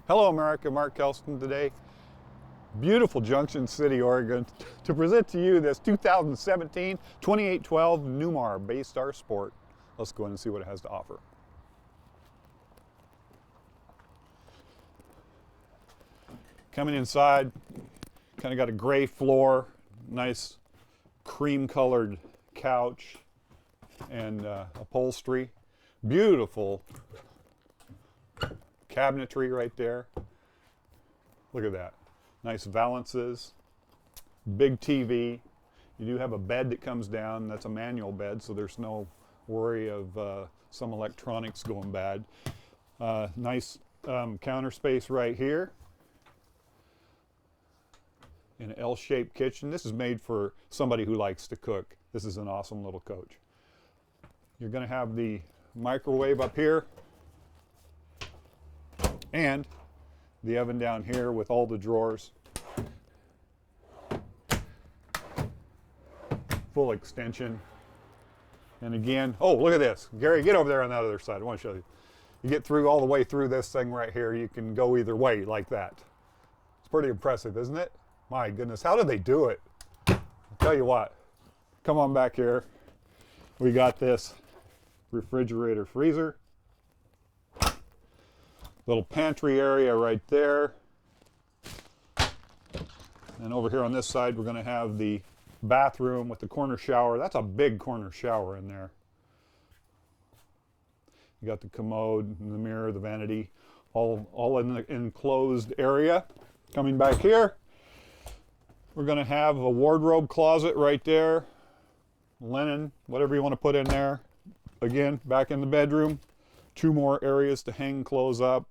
Hello America, MKelson today. Beautiful Junction City, Oregon, to present to you this 2017 2812 Newmar Bay Star Sport. Let's go in and see what it has to offer. Coming inside, kind of got a gray floor, nice cream colored couch and upholstery. Beautiful cabinetry right there. Look at that. Nice valances, big TV. You do have a bed that comes down. That's a manual bed, so there's no worry of some electronics going bad. Nice counter space right here. In an L-shaped kitchen. This is made for somebody who likes to cook. This is an awesome little coach. You're going to have the microwave up here and the oven down here with all the drawers. Full extension. And again, oh, look at this. Gary, get over there on that other side. I want to show you. You get through all the way through this thing right here. You can go either way like that. It's pretty impressive, isn't it? My goodness, how did they do it? I'll tell you what. Come on back here. We got this refrigerator freezer. Little pantry area right there. And over here on this side, we're going to have the bathroom with the corner shower. That's a big corner shower in there. You got the commode, the mirror, the vanity, all in the enclosed area. Coming back here, we're going to have a wardrobe closet right there. Linen, whatever you want to put in there. Again, back in the bedroom. Two more areas to hang clothes up.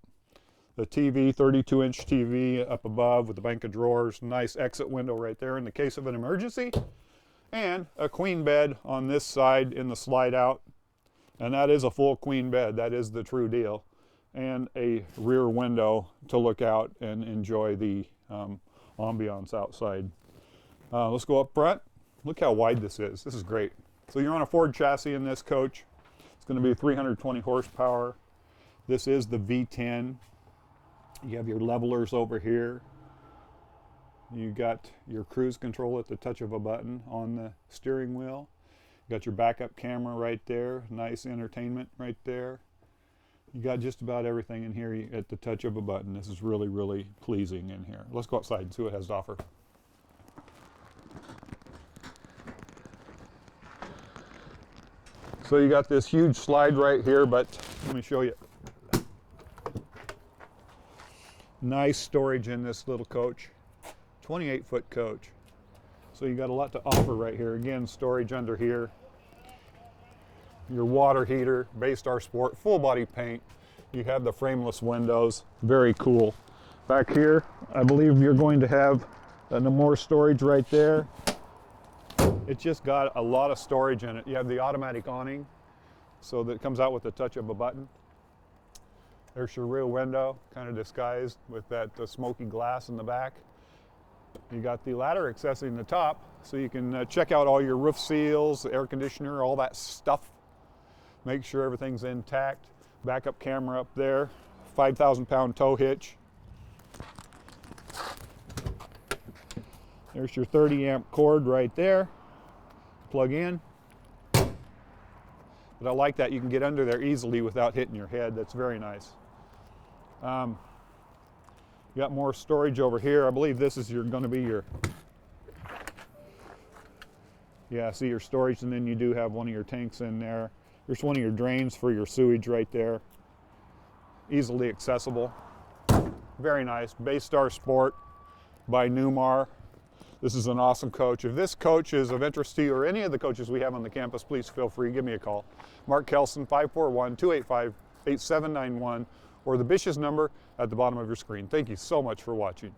The TV, 32-inch TV up above with a bank of drawers. Nice exit window right there in the case of an emergency. And a queen bed on this side in the slide out. And that is a full queen bed. That is the true deal. And a rear window to look out and enjoy the ambiance outside. Let's go up front. Look how wide this is. This is great. So you're on a Ford chassis in this coach. It's going to be 320 horsepower. This is the V10. You have your levelers over here. You got your cruise control at the touch of a button on the steering wheel. You got your backup camera right there. Nice entertainment right there. You got just about everything in here at the touch of a button. This is really, really pleasing in here. Let's go outside and see what it has to offer. So you got this huge slide right here, but let me show you. Nice storage in this little coach. 28-foot coach. So you got a lot to offer right here. Again, storage under here. Your water heater, Bay Star Sport, full body paint. You have the frameless windows. Very cool. Back here, I believe you're going to have more storage right there. It's just got a lot of storage in it. You have the automatic awning, so that it comes out with the touch of a button. There's your rear window, kind of disguised with that smoky glass in the back. You got the ladder accessing the top, so you can check out all your roof seals, the air conditioner, all that stuff. Make sure everything's intact. Backup camera up there, 5,000-pound tow hitch. There's your 30-amp cord right there. Plug in. But I like that you can get under there easily without hitting your head. That's very nice. You got more storage over here. I believe this is going to be your, yeah, see your storage, and then you do have one of your tanks in there. There's one of your drains for your sewage right there. Easily accessible. Very nice. Bay Star Sport by Newmar. This is an awesome coach. If this coach is of interest to you or any of the coaches we have on the campus, please feel free, give me a call. MKelson, 541-285-8791, or the BISH'S number at the bottom of your screen. Thank you so much for watching.